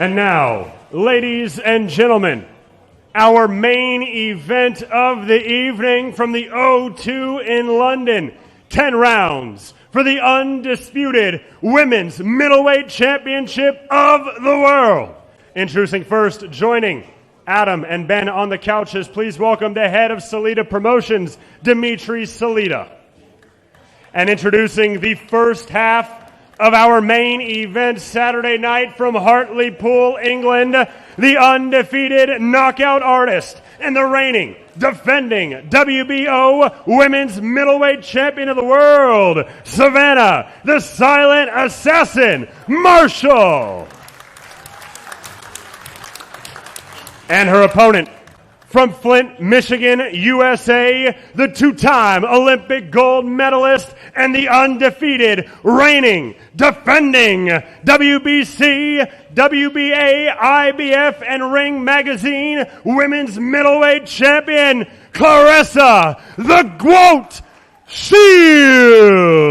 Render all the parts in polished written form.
And now, ladies and gentlemen, our main event of the evening from the O2 in London. 10 rounds for the undisputed Women's Middleweight Championship of the world. Introducing first, joining Adam and Ben on the couches, please welcome the head of Salida Promotions, Dimitri Salida. And introducing the first half of our main event Saturday night from Hartlepool, England, the undefeated knockout artist and the reigning, defending WBO Women's Middleweight Champion of the world, Savannah, the Silent Assassin, Marshall. And her opponent, from Flint, Michigan, USA, the two-time Olympic gold medalist and the undefeated, reigning, defending WBC, WBA, IBF, and Ring Magazine Women's Middleweight Champion, Claressa, the GWOAT Shields.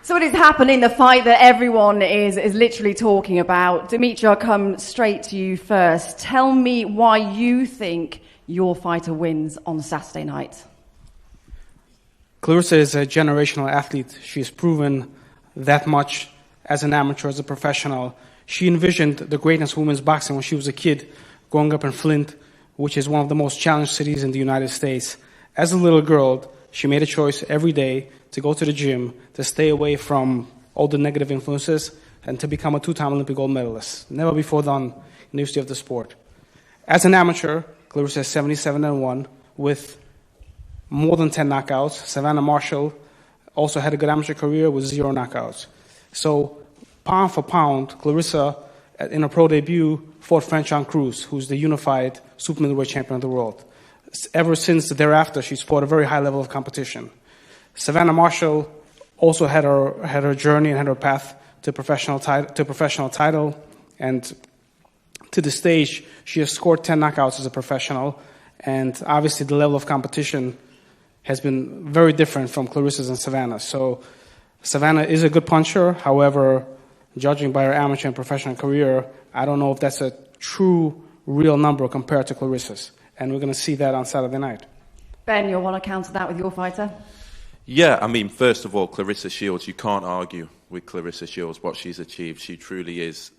So what is happening, the fight that everyone is literally talking about. Dimitri, I'll come straight to you first. Tell me why you think your fighter wins on Saturday night. Claressa is a generational athlete. She's proven that much as an amateur, as a professional. She envisioned the greatness of women's boxing when she was a kid, growing up in Flint, which is one of the most challenged cities in the United States. As a little girl, she made a choice every day to go to the gym, to stay away from all the negative influences, and to become a two-time Olympic gold medalist. Never before done in the history of the sport. As an amateur, Claressa is 77-1 with more than 10 knockouts. Savannah Marshall also had a good amateur career with 0 knockouts. So, pound for pound, Claressa, in her pro debut, fought Franchon Cruz, who's the unified super middleweight champion of the world. Ever since thereafter, she's fought a very high level of competition. Savannah Marshall also had her journey and had her path to professional title, and to the stage, she has scored 10 knockouts as a professional, and obviously the level of competition has been very different from Claressa's and Savannah's. So Savannah is a good puncher. However, judging by her amateur and professional career, I don't know if that's a true, real number compared to Claressa's. And we're going to see that on Saturday night. Ben, you'll want to counter that with your fighter? Yeah, I mean, first of all, Claressa Shields, you can't argue with Claressa Shields what she's achieved. She truly is,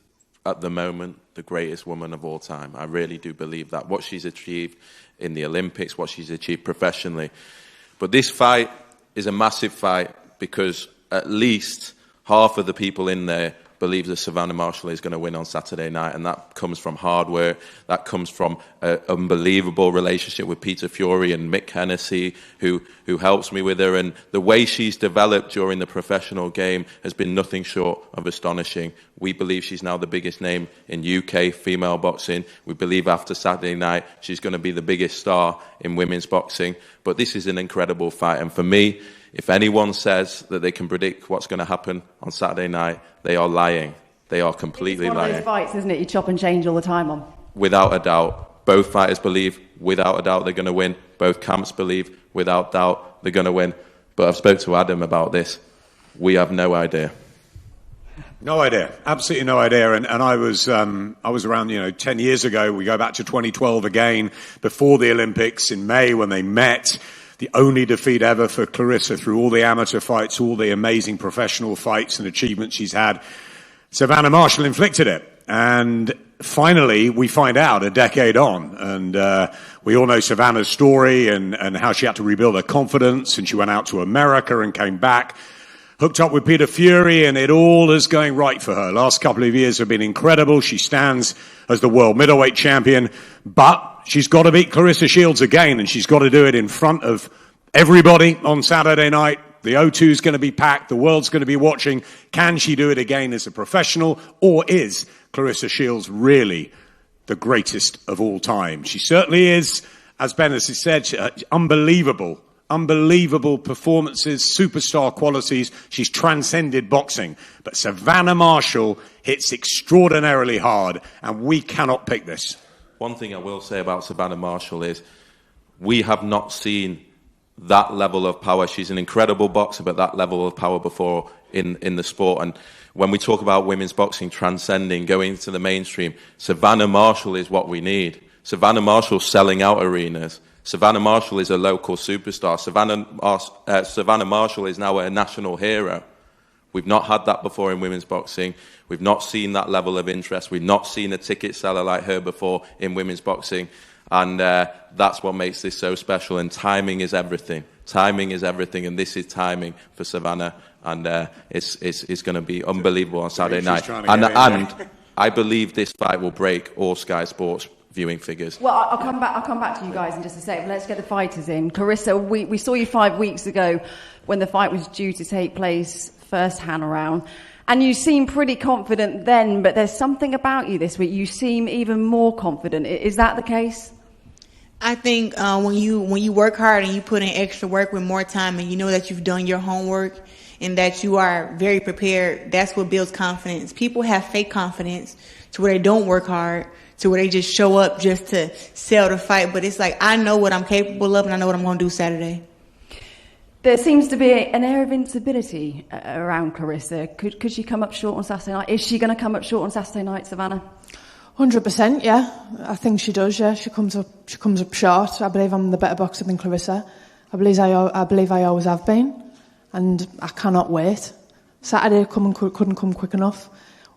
at the moment, the greatest woman of all time. I really do believe that. What she's achieved in the Olympics, what she's achieved professionally. But this fight is a massive fight because at least half of the people in there believe that Savannah Marshall is going to win on Saturday night, and that comes from hard work, that comes from an unbelievable relationship with Peter Fury and Mick Hennessy, who helps me with her, and the way she's developed during the professional game has been nothing short of astonishing. We believe she's now the biggest name in UK female boxing. We believe after Saturday night she's going to be the biggest star in women's boxing, but this is an incredible fight, and for me, if anyone says that they can predict what's going to happen on Saturday night, they are lying. They are completely lying. It's one of those fights, isn't it? You chop and change all the time on. Without a doubt. Both fighters believe, without a doubt, they're going to win. Both camps believe, without doubt, they're going to win. But I've spoke to Adam about this. We have no idea. No idea. Absolutely no idea. And I was around, 10 years ago. We go back to 2012 again, before the Olympics in May when they met. The only defeat ever for Claressa through all the amateur fights, all the amazing professional fights and achievements she's had. Savannah Marshall inflicted it. And finally, we find out a decade on. And we all know Savannah's story and how she had to rebuild her confidence. And she went out to America and came back, hooked up with Peter Fury, and it all is going right for her. Last couple of years have been incredible. She stands as the world middleweight champion. But she's got to beat Claressa Shields again, and she's got to do it in front of everybody on Saturday night. The O2 is going to be packed. The world's going to be watching. Can she do it again as a professional, or is Claressa Shields really the greatest of all time? She certainly is, as Ben has said, unbelievable performances, superstar qualities. She's transcended boxing. But Savannah Marshall hits extraordinarily hard, and we cannot pick this. One thing I will say about Savannah Marshall is we have not seen that level of power. She's an incredible boxer, but that level of power before in the sport. And when we talk about women's boxing transcending, going to the mainstream, Savannah Marshall is what we need. Savannah Marshall's selling out arenas. Savannah Marshall is a local superstar. Savannah Marshall is now a national hero. We've not had that before in women's boxing. We've not seen that level of interest. We've not seen a ticket seller like her before in women's boxing. And that's what makes this so special. And timing is everything. Timing is everything. And this is timing for Savannah. And it's going to be unbelievable on Saturday night. And I believe this fight will break all Sky Sports viewing figures. Well, I'll come back to you guys in just a second. Let's get the fighters in. Claressa, we saw you 5 weeks ago when the fight was due to take place first hand around, and you seemed pretty confident then, but there's something about you this week. You seem even more confident. Is that the case? I think when you work hard and you put in extra work with more time and you know that you've done your homework and that you are very prepared, that's what builds confidence. People have fake confidence to where they don't work hard, to where they just show up just to sell the fight. But it's like, I know what I'm capable of and I know what I'm going to do Saturday. There seems to be an air of instability around Claressa. Could she come up short on Saturday night? Is she going to come up short on Saturday night, Savannah? 100%, yeah. I think she does, yeah. She comes up short. I believe I'm the better boxer than Claressa. I believe I always have been. And I cannot wait. Saturday couldn't come quick enough.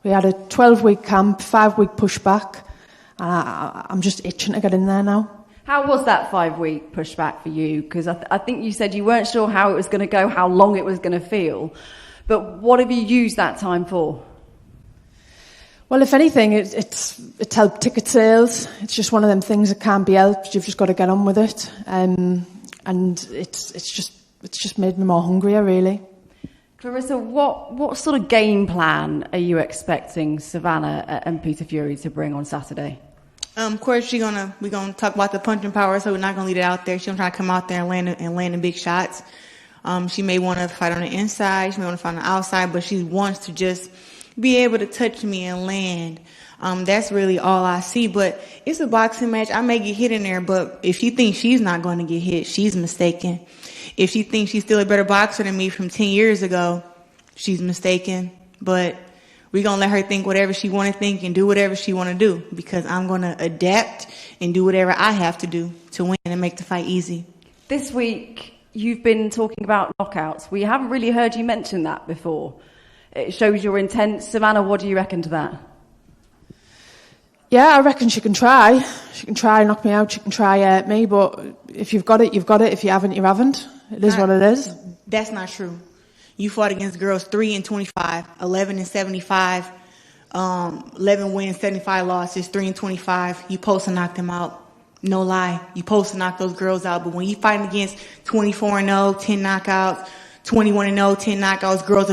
We had a 12-week camp, 5-week pushback. I'm just itching to get in there now. How was that 5-week pushback for you? Because I think you said you weren't sure how it was going to go, how long it was going to feel. But what have you used that time for? Well, if anything, it's helped ticket sales. It's just one of them things that can't be helped. You've just got to get on with it. And it's just made me more hungrier, really. Claressa, what sort of game plan are you expecting Savannah and Peter Fury to bring on Saturday? Of course, we're gonna talk about the punching power, so we're not gonna leave it out there. She's gonna try to come out there and land the big shots. She may want to fight on the inside, she may want to fight on the outside, but she wants to just be able to touch me and land. That's really all I see. But it's a boxing match. I may get hit in there, but if she thinks she's not going to get hit, she's mistaken. If she thinks she's still a better boxer than me from 10 years ago, she's mistaken. But we're going to let her think whatever she want to think and do whatever she want to do, because I'm going to adapt and do whatever I have to do to win and make the fight easy. This week, you've been talking about knockouts. We haven't really heard you mention that before. It shows your intent. Savannah, what do you reckon to that? Yeah, I reckon she can try. She can try knock me out. She can try hurt me. But if you've got it, you've got it. If you haven't, you haven't. It is what it is. That's not true. You fought against girls 3-25, 11-75, 11 wins, 75 losses, 3-25. You supposed to knock them out. No lie. You supposed to knock those girls out. But when you fighting against 24-0, 10 knockouts, 21-0, 10 knockouts, girls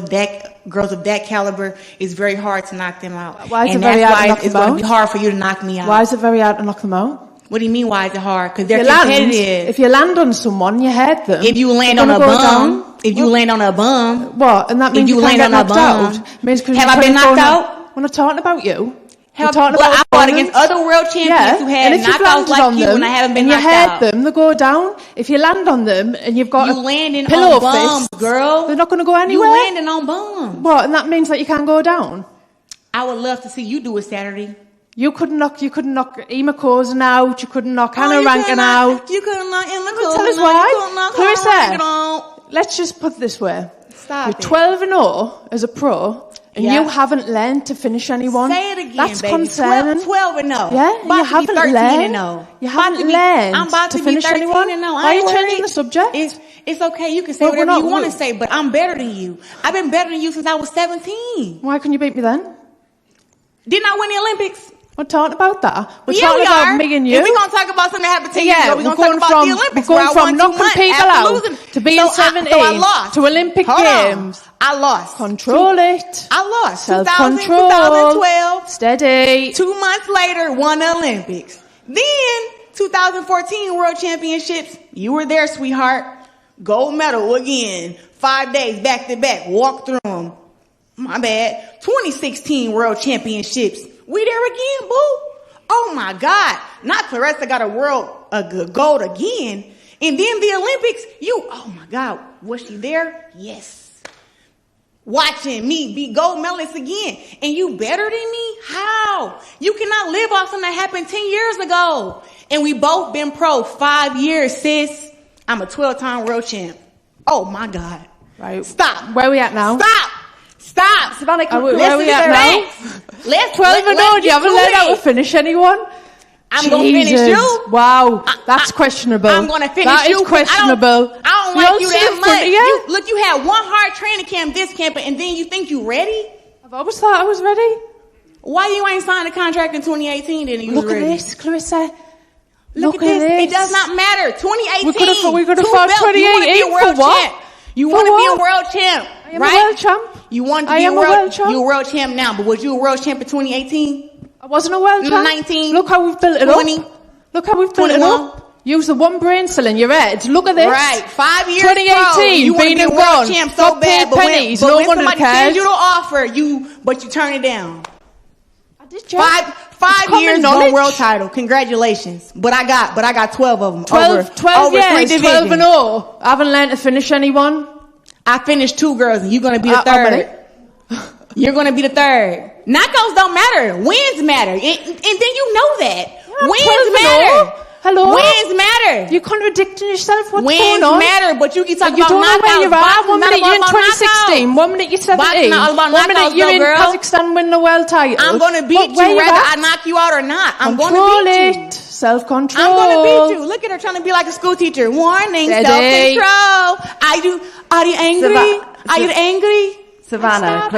of that caliber, it's very hard to knock them out. Why is it very hard to knock them out? It's going to be hard for you to knock me out. Why is it very hard to knock them out? What do you mean, why is it hard? Because they're competitive. If you land on someone, you hurt them. If you land on a bum, if you land on a bum. What? And that means you can't get knocked out? Have I been knocked out? We're not talking about you. I fought against other world champions who had knockouts like you, and I haven't been knocked out. And you hurt them, they go down. If you land on them and you've got landing pillow on bums, girl, they're not going to go anywhere. You landing on bums. What? And that means that you can't go down. I would love to see you do it Saturday. You couldn't knock Emma Cozen out. You couldn't knock Hannah Rankin out. You couldn't knock Emma Cozen. Tell us why. Claressa, let's just put it this way. You're 12-0 as a pro. And you haven't learned to finish anyone. Say it again, That's baby. concerning. 12-0. Yeah, you haven't learned. You haven't learned to finish anyone. Why are you changing the subject? It's okay. You can say whatever you want to say, but I'm better than you. I've been better than you since I was 17. Why couldn't you beat me then? Didn't I win the Olympics? We're talking about that. We're talking about me and you. We're going to talk about something that happened 10 years ago. We're going to talk about the Olympics. We're going from knocking people out to being 17 to Olympic Games. I lost. Control it. I lost. Self-control. 2012. Steady. 2 months later, won the Olympics. Then, 2014 World Championships. You were there, sweetheart. Gold medal again. 5 days back to back. Walk through them. My bad. 2016 World Championships. We there again, boo. Oh my God. Not Claressa got a gold again. And then the Olympics, oh my God. Was she there? Yes. watching me be gold medalist again. And you better than me? How? You cannot live off something that happened 10 years ago. And we both been pro 5 years, sis. I'm a 12-time world champ. Oh my God. Right. Stop. Where are we at now? Stop. Savannah, Where are we at now? Let's 12 and 0. You haven't let out to finish anyone? I'm going to finish you. Wow. That's questionable. I'm going to finish that you. That is questionable. I don't like you that much. Look, you had one hard training camp, this camp, and then you think you ready? I've always thought I was ready. Why you ain't signed a contract in 2018 then? Look at this, Claressa. Look at this. It does not matter. 2018. We could have fought 2018 for what? You want to be a world champ, I am a world champ. You want to be a world champ. You're a world champ now, but was you a world champ in 2018? I wasn't a world champ. 19. Look how we've built it 20, up. Look how we've built 21. it up. Use the one brain cell in your head. Look at this. Right. 5 years 2018, you being a and world gone. champ so bad, but pennies, when no one somebody cares. sends you the offer, but you turn it down. I did, Jeff. Five years, no world title. Congratulations. But I got 12 of them. 12 over years, 3 divisions. 12 and 0. I haven't learned to finish anyone. I finished 2 girls, and you're going to be the third. You're going to be the third. Knockouts don't matter. Wins matter. And then you know that. Yeah, wins matter. Hello? Wins matter. You're contradicting yourself. What's wins going on? matter, but you keep talking you about don't know where you are. 1 minute you're in 2016. 1 minute you're 17. 1 minute you're in Kazakhstan winning the world title. I'm going to beat you whether I knock you out or not. I'm going to beat you. Self-control. I'm going to beat you. Look at her trying to be like a school teacher. Warning, self-control. Are you angry? Are you angry? Savannah,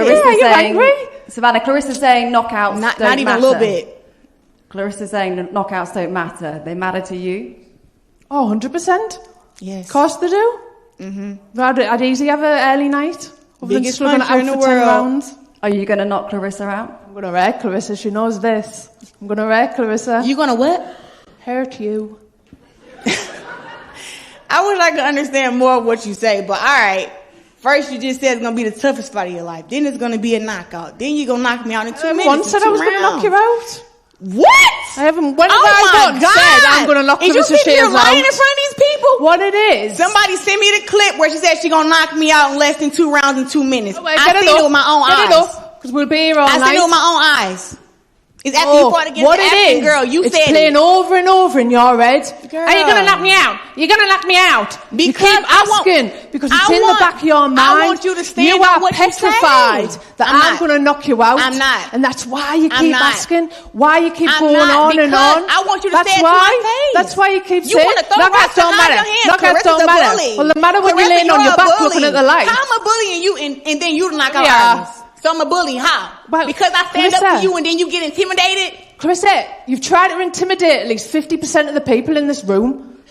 Clarissa's saying knockouts not don't even matter. A little bit. Clarissa's saying knockouts don't matter. They matter to you? Oh, 100%. Yes. Of course they do. Mm-hmm. I'd easily have an early night. Biggest puncher in the world. 10 rounds. Are you going to knock Claressa out? I'm going to wreck Claressa. She knows this. I'm going to wreck Claressa. You going to what? Hurt you. I wish I could understand more of what you say, but all right. First, you just said it's going to be the toughest fight of your life. Then it's going to be a knockout. Then you're going to knock me out in 2 minutes. Once said I was going to knock you out. What? I haven't. When have I said I'm going to knock Claressa Shields out? Lying in front of these people? What it is? Somebody sent me the clip where she said she's going to knock me out in less than 2 rounds in 2 minutes. Wait, I seen it with my own eyes. Because we'll be here all night. I seen it with my own eyes. It's after you fought against the African girl. You said it's playing over and over in your head. Girl. Are you going to knock me out? You're going to knock me out. Because you keep asking. Because it's in the back of your mind. I want you to stand you on are what petrified you say. that I'm going to knock you out. I'm not. And that's why you keep asking. Why you keep going on and on. I want you to stand to my face. That's why you keep saying knockouts don't matter. Knockouts don't matter. Well, the matter when you're laying on your back looking at the light. How am I bullying you and then you knock out others? So I'm a bully. How? Because I stand up to you and then you get intimidated? Claressa, you've tried to intimidate at least 50% of the people in this room.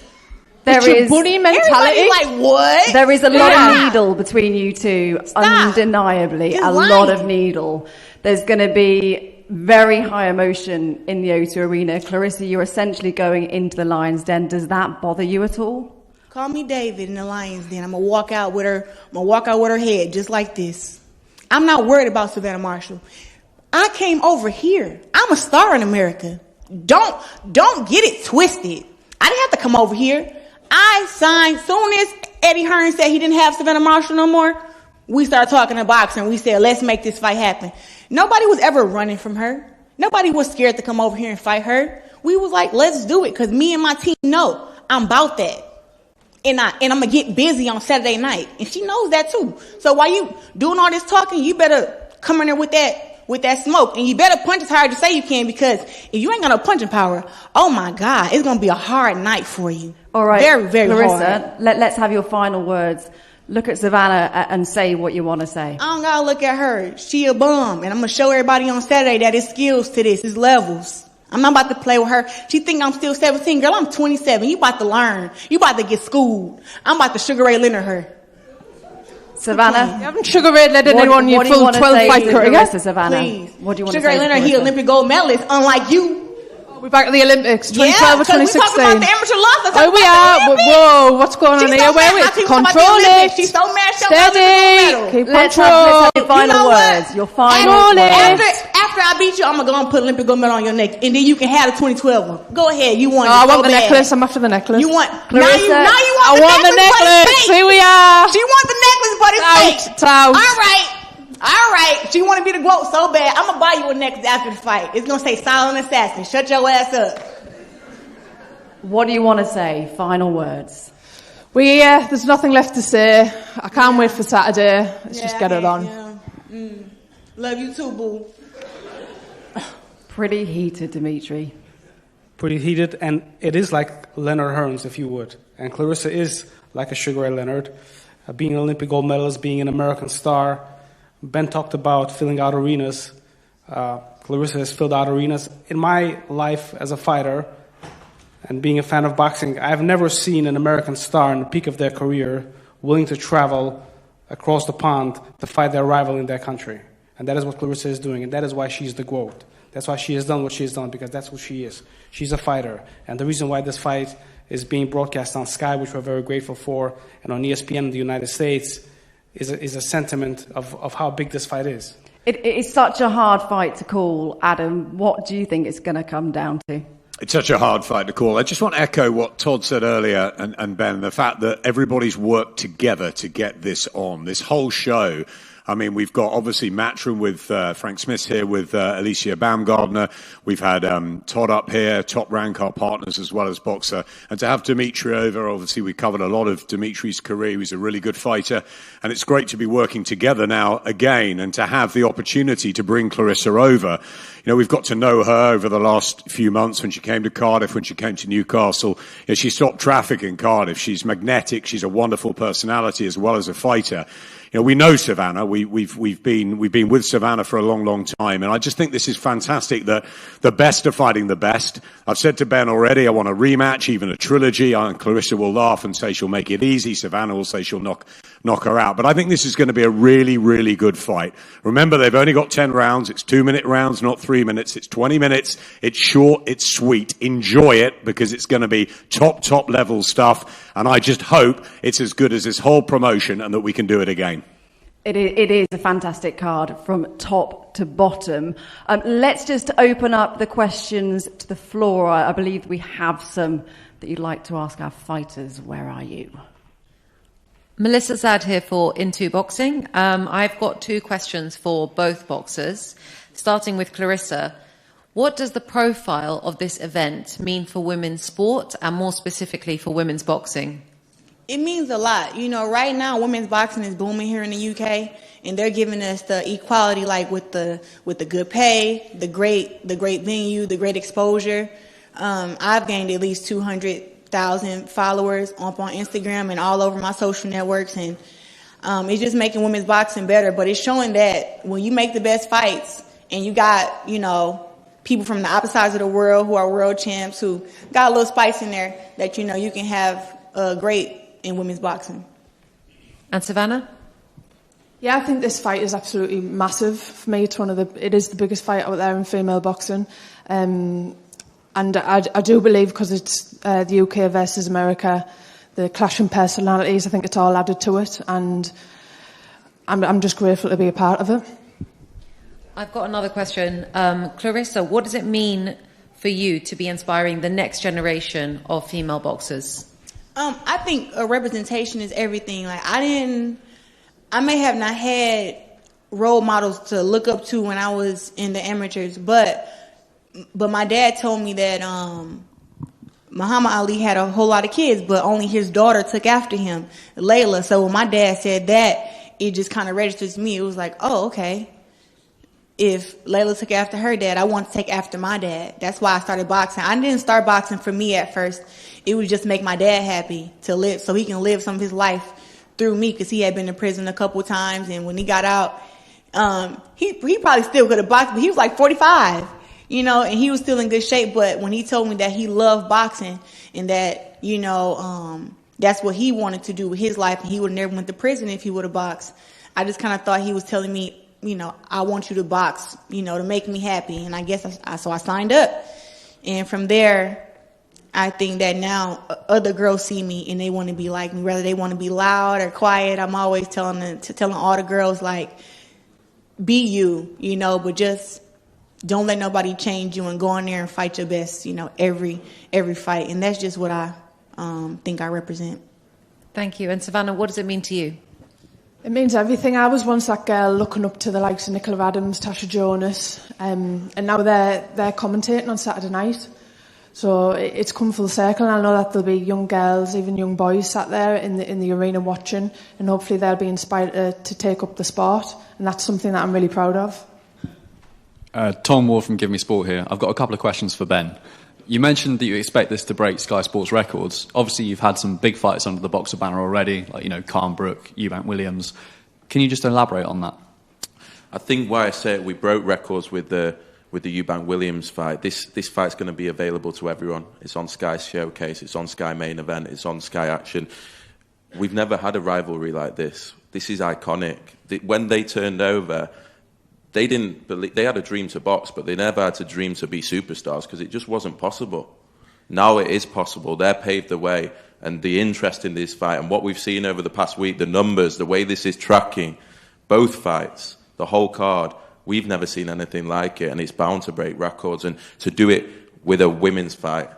There it's is your bully mentality. Everybody like, what? There is a lot of needle between you two. Undeniably. A lot of needle. There's going to be very high emotion in the O2 arena. Claressa, you're essentially going into the Lion's Den. Does that bother you at all? Call me David in the Lion's Den. I'm going to walk out with her. I'm going to walk out with her head just like this. I'm not worried about Savannah Marshall. I came over here. I'm a star in America. Don't get it twisted. I didn't have to come over here. I signed soon as Eddie Hearn said he didn't have Savannah Marshall no more. We started talking to boxing. We said, let's make this fight happen. Nobody was ever running from her. Nobody was scared to come over here and fight her. We was like, let's do it, because me and my team know I'm about that. And I'm going to get busy on Saturday night. And she knows that too. So while you doing all this talking, you better come in there with that smoke. And you better punch as hard as you say you can, because if you ain't got no punching power, oh my God, it's going to be a hard night for you. All right. Very, very Claressa, hard. let's have your final words. Look at Savannah and say what you want to say. I don't got to look at her. She a bum. And I'm going to show everybody on Saturday that it's skills to this. It's levels. I'm not about to play with her. She think I'm still 17. Girl, I'm 27. You about to learn. You about to get schooled. I'm about to Sugar Ray Leonard her. Savannah? You haven't Sugar Ray Leonard anyone your full 12 fight career. Savannah? Please. What do you want Sugar to say? Ray Leonard, he Olympic gold medalist, unlike you. We're back at the Olympics, 2012 or 2016. We talking about the amateur loss. Where we are? Whoa, what's going on here? Where we? Control it. She's so mad. Steady. Keep control. Your final words. Your final words. After I beat you, I'm going to go and put Olympic gold medal on your neck. And then you can have the 2012 one. Go ahead. You want it. I want the necklace. I'm after the necklace. You want. Claressa, now you want I want the necklace. Here we are. She wants the necklace, but it's fake. It's out. All right. All right, she want to be the GOAT so bad. I'm gonna buy you a necklace after the fight. It's gonna say "Silent Assassin." Shut your ass up. What do you want to say? Final words. There's nothing left to say. I can't wait for Saturday. Let's just get it on. Yeah. Love you too, boo. Pretty heated, Dimitri. Pretty heated, and it is like Leonard Hearns, if you would. And Claressa is like a Sugar Ray Leonard, being an Olympic gold medalist, being an American star. Ben talked about filling out arenas. Claressa has filled out arenas. In my life as a fighter and being a fan of boxing, I've never seen an American star in the peak of their career willing to travel across the pond to fight their rival in their country. And that is what Claressa is doing, and that is why she's the GOAT. That's why she has done what she has done, because that's what she is. She's a fighter. And the reason why this fight is being broadcast on Sky, which we're very grateful for, and on ESPN in the United States, is a sentiment of how big this fight is. It's such a hard fight to call, Adam. What do you think it's going to come down to? It's such a hard fight to call. I just want to echo what Todd said earlier, and Ben, the fact that everybody's worked together to get this on. This whole show, I mean, we've got obviously Matchroom with Frank Smith here with Alicia Baumgardner. We've had Todd up here, Top Rank, our partners as well as Boxer. And to have Dimitri over, obviously we covered a lot of Dimitri's career. He was a really good fighter. And it's great to be working together now again and to have the opportunity to bring Claressa over. You know, we've got to know her over the last few months when she came to Cardiff, when she came to Newcastle. You know, she stopped traffic in Cardiff. She's magnetic. She's a wonderful personality as well as a fighter. You know, we know Savannah. We've been with Savannah for a long time, and I just think this is fantastic that the best are fighting the best. I've said to Ben already, I want a rematch, even a trilogy. And Claressa will laugh and say she'll make it easy. Savannah will say she'll knock her out. But I think this is going to be a really, really good fight. Remember, they've only got 10 rounds. It's 2-minute rounds, not 3 minutes. It's 20 minutes. It's short. It's sweet. Enjoy it because it's going to be top level stuff. And I just hope it's as good as this whole promotion and that we can do it again. It is a fantastic card from top to bottom. Let's just open up the questions to the floor. I believe we have some that you'd like to ask our fighters. Where are you? Melissa Zad here for Into Boxing. I've got 2 questions for both boxers, starting with Claressa. What does the profile of this event mean for women's sport and more specifically for women's boxing? It means a lot. You know, right now women's boxing is booming here in the UK, and they're giving us the equality, like with the good pay, the great venue, the great exposure. I've gained at least 200,000 followers on Instagram and all over my social networks, and it's just making women's boxing better. But it's showing that when you make the best fights and you got, you know, people from the opposite sides of the world who are world champs who got a little spice in there, that, you know, you can have great in women's boxing. And Savannah? Yeah, I think this fight is absolutely massive for me. It is the biggest fight out there in female boxing, and I do believe because it's the UK versus America, the clash in personalities. I think it's all added to it, and I'm just grateful to be a part of it. I've got another question, Claressa. What does it mean for you to be inspiring the next generation of female boxers? I think a representation is everything. Like I may have not had role models to look up to when I was in the amateurs, but my dad told me that Muhammad Ali had a whole lot of kids, but only his daughter took after him, Layla. So when my dad said that, it just kind of registered to me. It was like, oh, okay. If Layla took after her dad, I want to take after my dad. That's why I started boxing. I didn't start boxing for me at first. It would just make my dad happy to live, so he can live some of his life through me, because he had been to prison a couple of times, and when he got out, he probably still could have boxed, but he was like 45, you know, and he was still in good shape. But when he told me that he loved boxing and that, you know, that's what he wanted to do with his life, and he would have never went to prison if he would have boxed, I just kind of thought he was telling me, you know, I want you to box, you know, to make me happy. And I guess so I signed up. And from there, I think that now other girls see me and they want to be like me, whether they want to be loud or quiet. I'm always telling all the girls, like, be you, you know, but just don't let nobody change you, and go in there and fight your best, you know, every fight. And that's just what I think I represent. Thank you. And Savannah, what does it mean to you? It means everything. I was once that girl looking up to the likes of Nicola Adams, Tasha Jonas, and now they're commentating on Saturday night. So it's come full circle, and I know that there'll be young girls, even young boys, sat there in the arena watching, and hopefully they'll be inspired to take up the sport, and that's something that I'm really proud of. Tom Ward from Give Me Sport here. I've got a couple of questions for Ben. You mentioned that you expect this to break Sky Sports records. Obviously, you've had some big fights under the Boxer banner already, like, Khan Brook, Eubank Williams. Can you just elaborate on that? I think why I say we broke records with the Eubank Williams fight. This fight's going to be available to everyone. It's on Sky Showcase, it's on Sky Main Event, it's on Sky Action. We've never had a rivalry like this. This is iconic. When they turned over, they didn't believe, they had a dream to box, but they never had a dream to be superstars because it just wasn't possible. Now it is possible. They're paved the way, and the interest in this fight and what we've seen over the past week, the numbers, the way this is tracking, both fights, the whole card, we've never seen anything like it, and it's bound to break records. And to do it with a women's fight,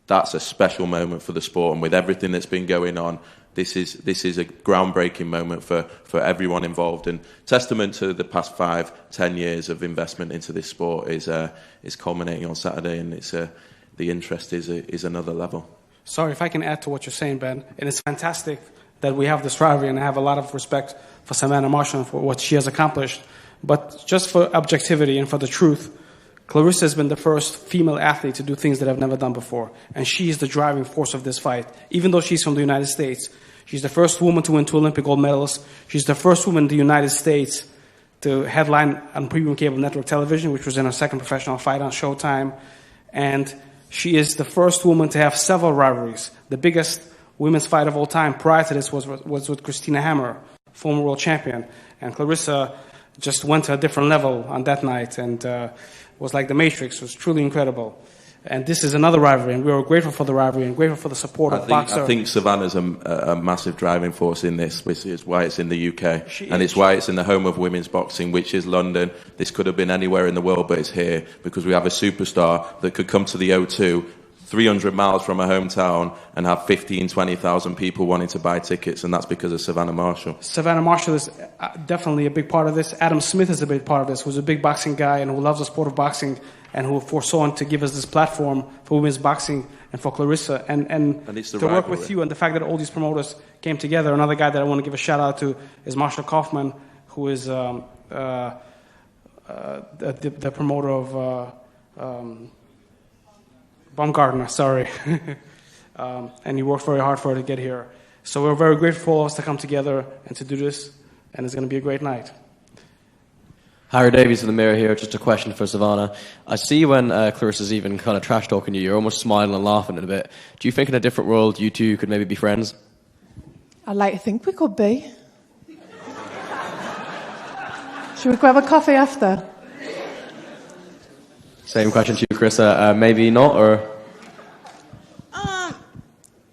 that's a special moment for the sport. And with everything that's been going on, this is a groundbreaking moment for everyone involved, and testament to the past 5-10 years of investment into this sport is culminating on Saturday, and the interest is another level. Sorry, if I can add to what you're saying, Ben, and it's fantastic that we have this rivalry, and I have a lot of respect for Savannah Marshall and for what she has accomplished. But just for objectivity and for the truth, Claressa has been the first female athlete to do things that I've never done before, and she is the driving force of this fight. Even though she's from the United States, she's the first woman to win 2 Olympic gold medals. She's the first woman in the United States to headline on premium cable network television, which was in her second professional fight on Showtime. And she is the first woman to have several rivalries. The biggest women's fight of all time prior to this was with Christina Hammer, former world champion. And Claressa just went to a different level on that night, and was like the Matrix. It was truly incredible. And this is another rivalry, and we are grateful for the rivalry and grateful for the support of boxers. I think Savannah's a massive driving force in this, which is why it's in the UK. And it's why it's in the home of women's boxing, which is London. This could have been anywhere in the world, but it's here because we have a superstar that could come to the O2 300 miles from her hometown and have 15,000, 20,000 people wanting to buy tickets, and that's because of Savannah Marshall. Savannah Marshall is definitely a big part of this. Adam Smith is a big part of this, who's a big boxing guy and who loves the sport of boxing, and who foresaw to give us this platform for women's boxing and for Claressa. And to work with you, and the fact that all these promoters came together. Another guy that I want to give a shout out to is Marshall Kaufman, who is the promoter of Baumgartner, sorry. And he worked very hard for her to get here. So we're very grateful for all of us to come together and to do this, and it's going to be a great night. Harry Davies in the mirror here, just a question for Savannah. I see when Claressa's even kind of trash talking you, you're almost smiling and laughing a bit. Do you think in a different world you two could maybe be friends? I'd like to think we could be. Should we grab a coffee after? Same question to you, Claressa. Maybe not, or?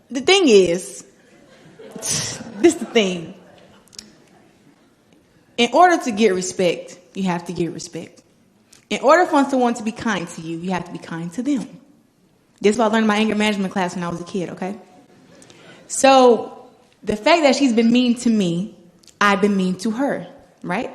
The thing is, this is the thing. In order to get respect, you have to get respect. In order for someone to be kind to you, you have to be kind to them. This is what I learned in my anger management class when I was a kid, okay? So, the fact that she's been mean to me, I've been mean to her, right?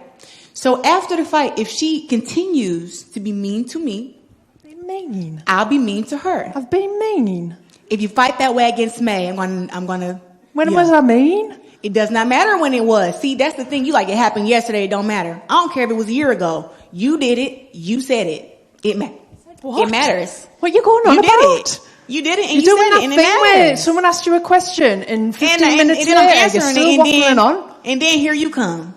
So after the fight, if she continues to be mean to me, mean. I'll be mean to her. I've been mean. If you fight that way against May, I'm gonna. When was I mean? It does not matter when it was. See, that's the thing. You like it happened yesterday. It don't matter. I don't care if it was a year ago. You did it. You said it. It matters. What are you going on you about? Did it. You did it, and You're you doing said it, and it that thing where matters. someone asked you a question, and 15 minutes and then I'm later, you're answering still it, waffling on. And then here you come.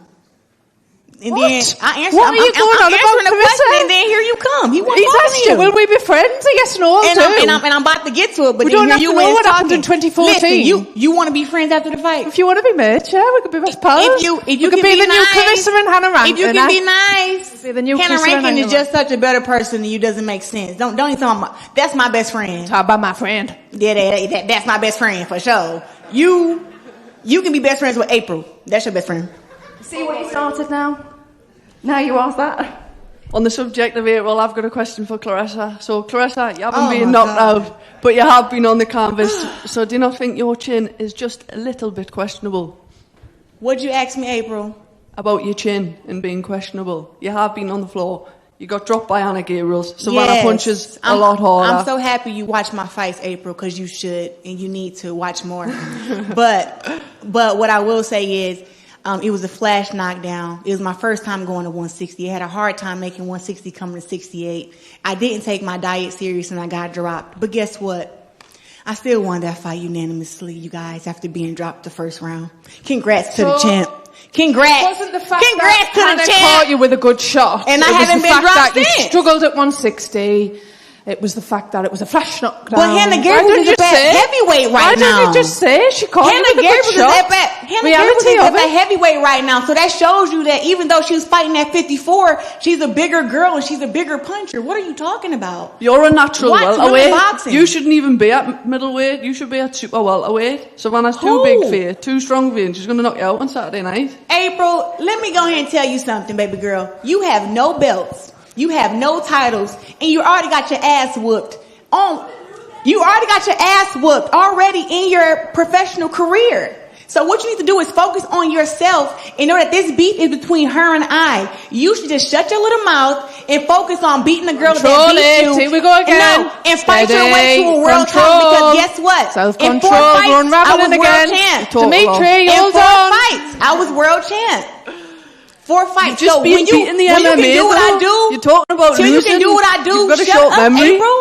And What? then I answer. What are you going on I'm about, answering the question, Claressa? and then here you come. He wasn't He's talking asked to you, will we be friends? Yes, no, I'll do. And I'm about to get to it, but We then don't here have you to know is what happened talking. in 2014. Listen, you want to be friends after the fight? If you want to be mates, yeah, we could be best pals. If you we can could be the new nice, Claressa and Hannah Rankin. if you can be nice, Be the new Hannah Claressa and Rankin is Hannah just such a better person than you. Doesn't make sense. Don't even talk about. That's my best friend. Talk about my friend. Yeah, that's my best friend for sure. You can be best friends with April. That's your best friend. See what you started now? Now you ask that. On the subject of April, I've got a question for Claressa. So, Claressa, you haven't Oh been my knocked God. out, but you have been on the canvas. So do you not think your chin is just a little bit questionable? What'd you ask me, April? About your chin and being questionable. You have been on the floor. You got dropped by Anna Gabriels. Savannah punches a lot harder. I'm so happy you watch my fights, April, because you should and you need to watch more. but what I will say is, it was a flash knockdown. It was my first time going to 160. I had a hard time making 160 coming to 68. I didn't take my diet serious and I got dropped. But guess what? I still won that fight unanimously, you guys, after being dropped the first round. Congrats to the champ. Congrats. Wasn't the fact Congrats that to the Hannah champ. caught you with a good shot. And it I was haven't the been fact dropped that you since. struggled at 160. It was the fact that it was a flash knockdown. But Hannah Gabriels is at heavyweight right now. Why didn't you just say she caught you Hannah with a good Gabriels shot? is at that heavyweight right now. So that shows you that even though she was fighting at 54, she's a bigger girl and she's a bigger puncher. What are you talking about? You're a natural Watch welterweight. women's boxing. You shouldn't even be at middleweight. You should be at super welterweight. Savannah's too big for you, too strong for you, and she's going to knock you out on Saturday night. April, let me go ahead and tell you something, baby girl. You have no belts. You have no titles. And you already got your ass whooped. You already got your ass whooped already in your professional career. So what you need to do is focus on yourself and know that this beef is between her and I. You should just shut your little mouth and focus on beating the girl that beat you. Here we go again. And fight your way to a world title, because guess what? In 4 fights, I was world champ. Dimitri, In hold 4 on. fights, I was world champ. 4 fights. You've just So been when you beating the when you MMA, can do what I though. do, You're talking about so you losing. can do what I do. You've got a Shut short up, memory. April.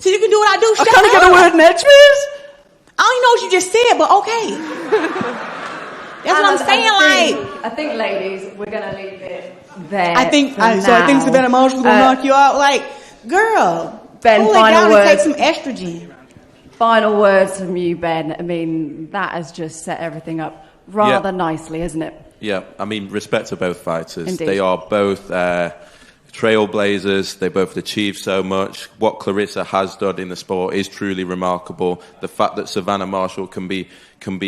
So you can do what I do. I Shut can't up. get a word in edgeways. I don't even know what you just said, but okay. That's what I'm saying. I think, ladies, we're going to leave it there. I think for Savannah Marshall's gonna knock you out. Like, girl, Ben, cool it final down and take words. some estrogen. Final words from you, Ben. I mean, that has just set everything up rather nicely, isn't it? Yeah, I mean, respect to both fighters. Indeed. They are both trailblazers. They both achieved so much. What Claressa has done in the sport is truly remarkable. The fact that Savannah Marshall can be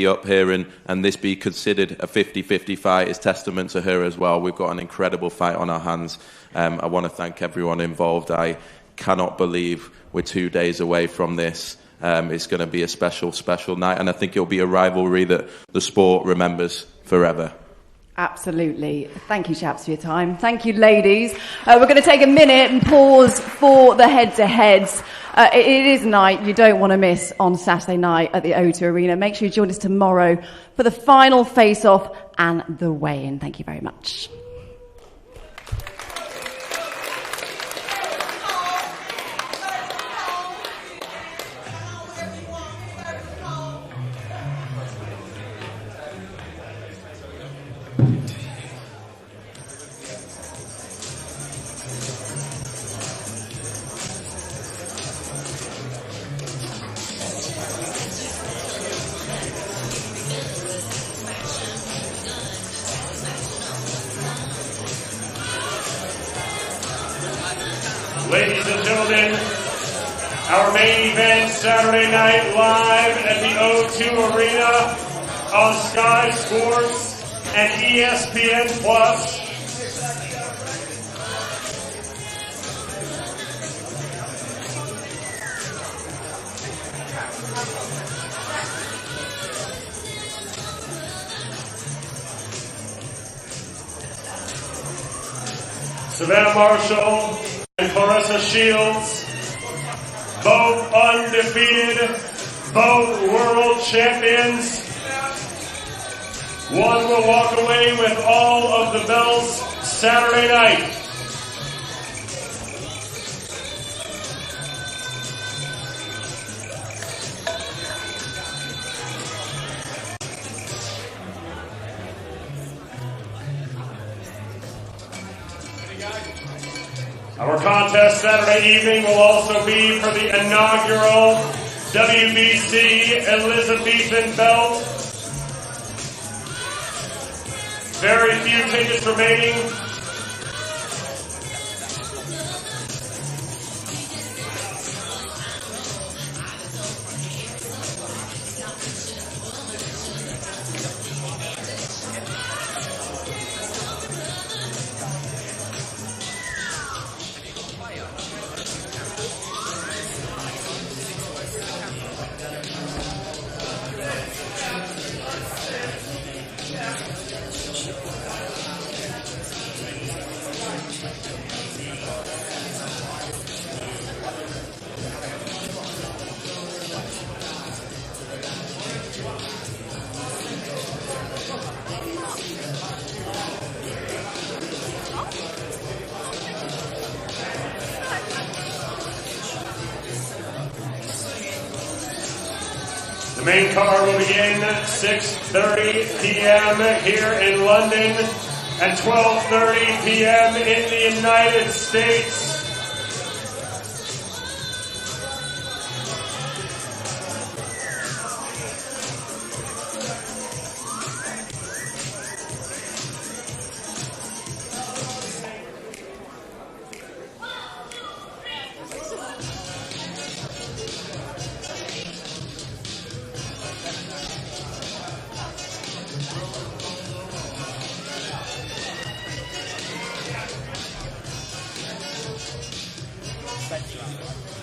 up here and this be considered a 50-50 fight is testament to her as well. We've got an incredible fight on our hands. I want to thank everyone involved. I cannot believe we're 2 days away from this. It's going to be a special, special night, and I think it'll be a rivalry that the sport remembers forever. Absolutely. Thank you, chaps, for your time. Thank you, ladies. We're going to take a minute and pause for the head-to-heads. It is a night you don't want to miss on Saturday night at the O2 Arena. Make sure you join us tomorrow for the final face-off and the weigh-in. Thank you very much. Ladies and gentlemen, our main event Saturday night live at the O2 Arena on Sky Sports and ESPN Plus. Savannah Marshall and Claressa Shields, both undefeated, both world champions. One will walk away with all of the belts Saturday night. Our contest Saturday evening will also be for the inaugural WBC Elizabethan belt. Very few tickets remaining. main card will begin at 6:30 p.m. here in London and 12:30 p.m. in the United States. Thank you.